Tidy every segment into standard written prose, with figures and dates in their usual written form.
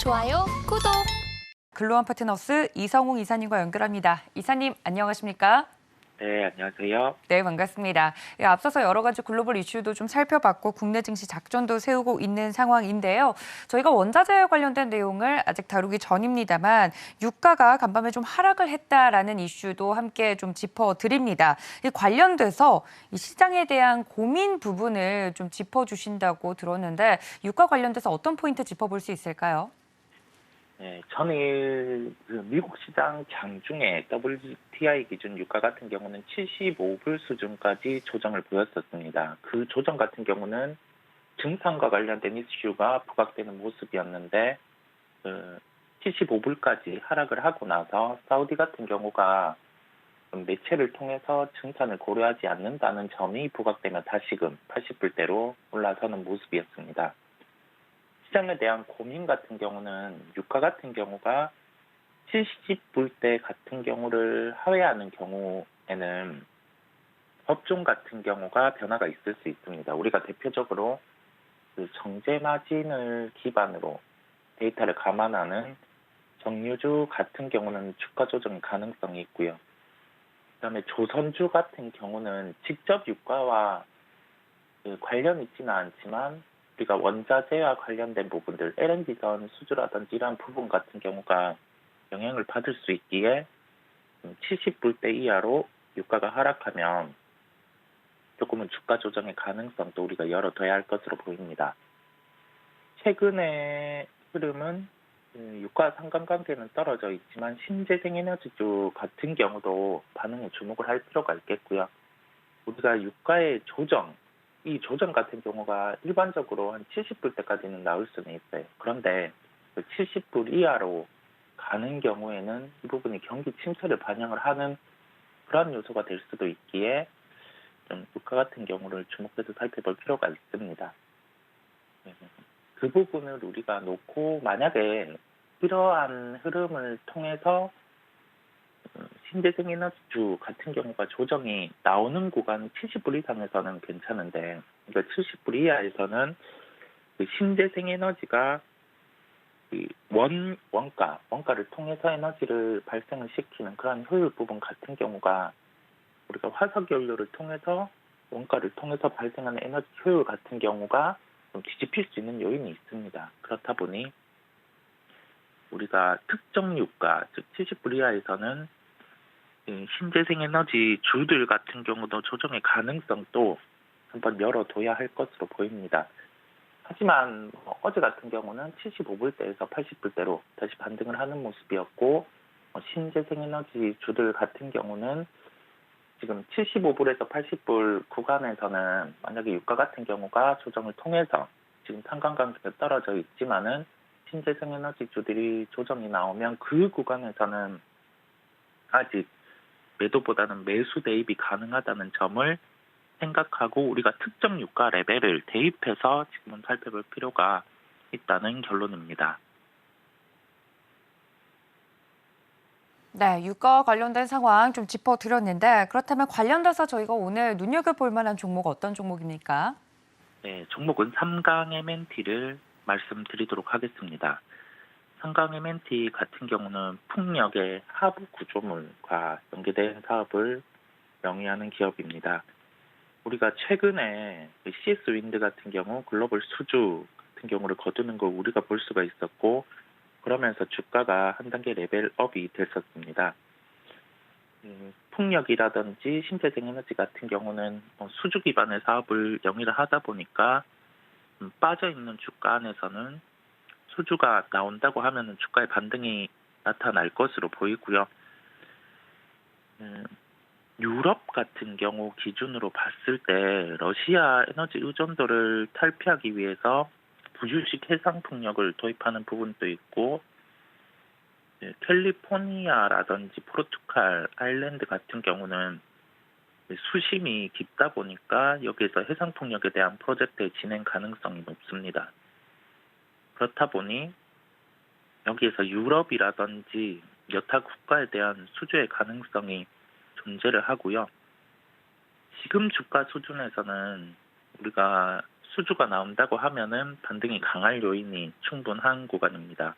좋아요, 구독. 글로원 파트너스 이성웅 이사님과 연결합니다. 이사님, 안녕하십니까? 네, 안녕하세요. 네, 반갑습니다. 앞서서 여러 가지 글로벌 이슈도 좀 살펴봤고 국내 증시 작전도 세우고 있는 상황인데요. 저희가 원자재 관련된 내용을 아직 다루기 전입니다만 유가가 간밤에 좀 하락을 했다라는 이슈도 함께 좀 짚어드립니다. 관련돼서 이 시장에 대한 고민 부분을 좀 짚어주신다고 들었는데 유가 관련돼서 어떤 포인트 짚어볼 수 있을까요? 네, 전일 미국 시장 장중에 WTI 기준 유가 같은 경우는 75불 수준까지 조정을 보였었습니다. 그 조정 같은 경우는 증산과 관련된 이슈가 부각되는 모습이었는데 75불까지 하락을 하고 나서 사우디 같은 경우가 매체를 통해서 증산을 고려하지 않는다는 점이 부각되며 다시금 80불대로 올라서는 모습이었습니다. 시장에 대한 고민 같은 경우는 유가 같은 경우가 70불대 같은 경우를 하회하는 경우에는 업종 같은 경우가 변화가 있을 수 있습니다. 우리가 대표적으로 그 정제 마진을 기반으로 데이터를 감안하는 정유주 같은 경우는 주가 조정 가능성이 있고요. 그다음에 조선주 같은 경우는 직접 유가와 관련이 있지는 않지만 우리가 원자재와 관련된 부분들, LNG선 수주라든지 이러한 부분 같은 경우가 영향을 받을 수 있기에 70불대 이하로 유가가 하락하면 조금은 주가 조정의 가능성도 우리가 열어둬야 할 것으로 보입니다. 최근의 흐름은 유가 상관관계는 떨어져 있지만 신재생에너지주 같은 경우도 반응에 주목을 할 필요가 있겠고요. 우리가 유가의 조정, 이 조정 같은 경우가 일반적으로 한 70불대까지는 나올 수는 있어요. 그런데 70불 이하로 가는 경우에는 이 부분이 경기 침체를 반영을 하는 그런 요소가 될 수도 있기에 좀 유가 같은 경우를 주목해서 살펴볼 필요가 있습니다. 그 부분을 우리가 놓고 만약에 이러한 흐름을 통해서 신재생에너지주 같은 경우가 조정이 나오는 구간 70불 이상에서는 괜찮은데, 그러니까 70불 이하에서는 그 신재생에너지가 원가를 통해서 에너지를 발생을 시키는 그런 효율 부분 같은 경우가 우리가 화석연료를 통해서 원가를 통해서 발생하는 에너지 효율 같은 경우가 좀 뒤집힐 수 있는 요인이 있습니다. 그렇다 보니 우리가 특정 유가, 즉 70불 이하에서는 신재생에너지 주들 같은 경우도 조정의 가능성도 한번 열어둬야 할 것으로 보입니다. 하지만 어제 같은 경우는 75불대에서 80불대로 다시 반등을 하는 모습이었고, 신재생에너지 주들 같은 경우는 지금 75불에서 80불 구간에서는 만약에 유가 같은 경우가 조정을 통해서 지금 상관관계가 떨어져 있지만은 신재생에너지 주들이 조정이 나오면 그 구간에서는 아직 매도보다는 매수 대입이 가능하다는 점을 생각하고 우리가 특정 유가 레벨을 대입해서 지금은 살펴볼 필요가 있다는 결론입니다. 네, 유가와 관련된 상황 좀 짚어드렸는데 그렇다면 관련돼서 저희가 오늘 눈여겨볼 만한 종목 어떤 종목입니까? 네, 종목은 삼강 M&T를 말씀드리도록 하겠습니다. 삼강 M&T 같은 경우는 풍력의 하부 구조물과 연계된 사업을 영위하는 기업입니다. 우리가 최근에 CS 윈드 같은 경우 글로벌 수주 같은 경우를 거두는 걸 우리가 볼 수가 있었고, 그러면서 주가가 한 단계 레벨업이 됐었습니다. 풍력이라든지 신재생에너지 같은 경우는 수주 기반의 사업을 영위를 하다 보니까 빠져있는 주가 안에서는 수주가 나온다고 하면 주가의 반등이 나타날 것으로 보이고요. 유럽 같은 경우 기준으로 봤을 때 러시아 에너지 의존도를 탈피하기 위해서 부유식 해상풍력을 도입하는 부분도 있고, 캘리포니아라든지 포르투갈, 아일랜드 같은 경우는 수심이 깊다 보니까 여기에서 해상풍력에 대한 프로젝트의 진행 가능성이 높습니다. 그렇다 보니 여기에서 유럽이라든지 여타 국가에 대한 수주의 가능성이 존재를 하고요. 지금 주가 수준에서는 우리가 수주가 나온다고 하면은 반등이 강할 요인이 충분한 구간입니다.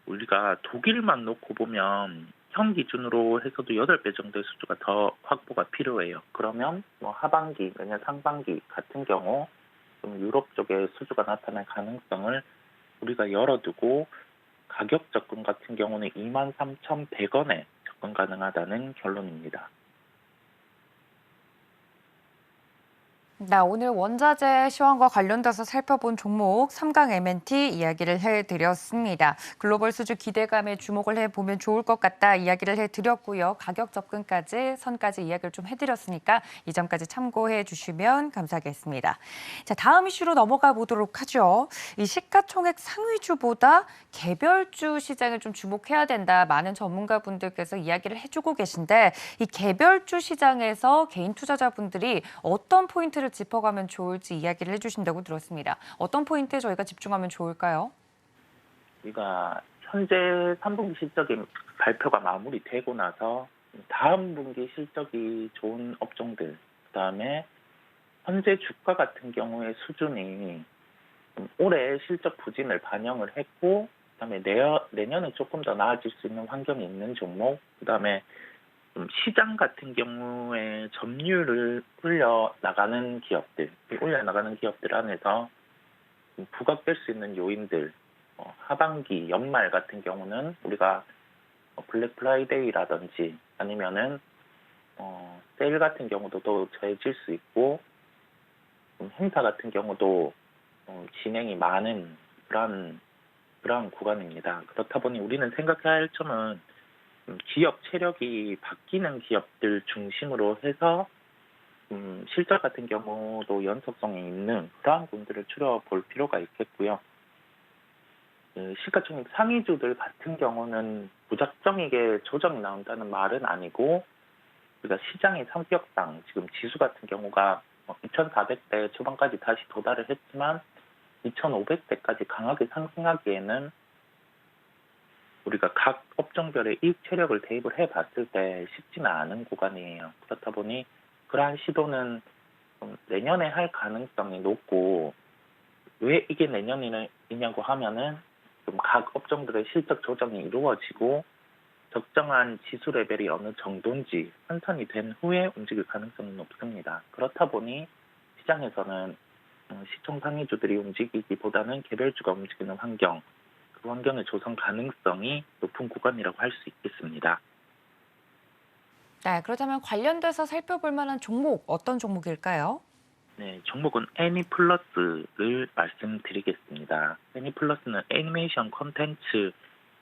우리가 독일만 놓고 보면 형 기준으로 해서도 8배 정도의 수주가 더 확보가 필요해요. 그러면 뭐 하반기, 내년 상반기 같은 경우 좀 유럽 쪽에 수주가 나타날 가능성을 우리가 열어두고 가격 접근 같은 경우는 23,100원에 접근 가능하다는 결론입니다. 나 오늘 원자재 시황과 관련돼서 살펴본 종목 3강 M&T 이야기를 해드렸습니다. 글로벌 수주 기대감에 주목을 해보면 좋을 것 같다 이야기를 해드렸고요. 가격 접근까지 선까지 이야기를 좀 해드렸으니까 이 점까지 참고해 주시면 감사하겠습니다. 자, 다음 이슈로 넘어가 보도록 하죠. 이 시가총액 상위주보다 개별주 시장을 좀 주목해야 된다. 많은 전문가분들께서 이야기를 해주고 계신데 이 개별주 시장에서 개인 투자자분들이 어떤 포인트를 짚어가면 좋을지 이야기를 해주신다고 들었습니다. 어떤 포인트에 저희가 집중하면 좋을까요? 우리가 현재 3분기 실적이 발표가 마무리되고 나서 다음 분기 실적이 좋은 업종들, 그다음에 현재 주가 같은 경우의 수준이 올해 실적 부진을 반영을 했고, 그다음에 내년에 조금 더 나아질 수 있는 환경이 있는 종목, 그다음에 시장 같은 경우에 점유율을 올려나가는 기업들 안에서 부각될 수 있는 요인들, 하반기, 연말 같은 경우는 우리가 블랙 프라이데이라든지 아니면은 세일 같은 경우도 또 더해질 수 있고, 행사 같은 경우도 진행이 많은 그러한 구간입니다. 그렇다 보니 우리는 생각해야 할 점은 기업 체력이 바뀌는 기업들 중심으로 해서 실적 같은 경우도 연속성이 있는 그러한 군들을 추려볼 필요가 있겠고요. 시가총액 상위주들 같은 경우는 무작정이게 조정이 나온다는 말은 아니고, 우리가 시장의 성격상 지금 지수 같은 경우가 2,400대 초반까지 다시 도달을 했지만 2,500대까지 강하게 상승하기에는 우리가 각 업종별의 이익 체력을 대입을 해봤을 때 쉽지는 않은 구간이에요. 그렇다 보니 그러한 시도는 내년에 할 가능성이 높고, 왜 이게 내년이냐고 하면은 좀 각 업종들의 실적 조정이 이루어지고 적정한 지수 레벨이 어느 정도인지 환산이 된 후에 움직일 가능성이 높습니다. 그렇다 보니 시장에서는 시총 상위주들이 움직이기보다는 개별주가 움직이는 환경, 그 환경의 조성 가능성이 높은 구간이라고 할 수 있겠습니다. 네, 그렇다면 관련돼서 살펴볼 만한 종목 어떤 종목일까요? 네, 종목은 애니플러스를 말씀드리겠습니다. 애니플러스는 애니메이션 콘텐츠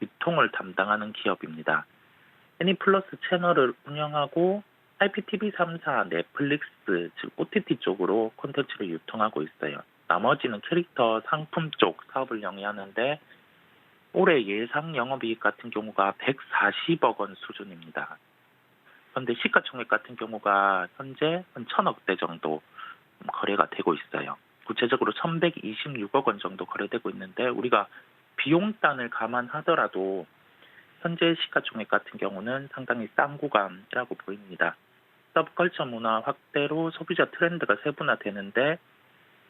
유통을 담당하는 기업입니다. 애니플러스 채널을 운영하고 IPTV 3사, 넷플릭스, 즉 OTT 쪽으로 콘텐츠를 유통하고 있어요. 나머지는 캐릭터 상품 쪽 사업을 영위하는데 올해 예상 영업이익 같은 경우가 140억 원 수준입니다. 그런데 시가총액 같은 경우가 현재 한 1,000억대 정도 거래가 되고 있어요. 구체적으로 1,126억 원 정도 거래되고 있는데, 우리가 비용단을 감안하더라도 현재 시가총액 같은 경우는 상당히 싼 구간이라고 보입니다. 서브컬처 문화 확대로 소비자 트렌드가 세분화되는데,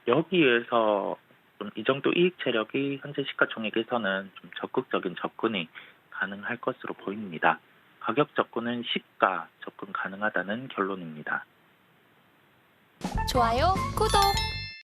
여기에서 좀 이 정도 이익 체력이 현재 시가총액에서는 좀 적극적인 접근이 가능할 것으로 보입니다. 가격 접근은 시가 접근 가능하다는 결론입니다. 좋아요, 구독!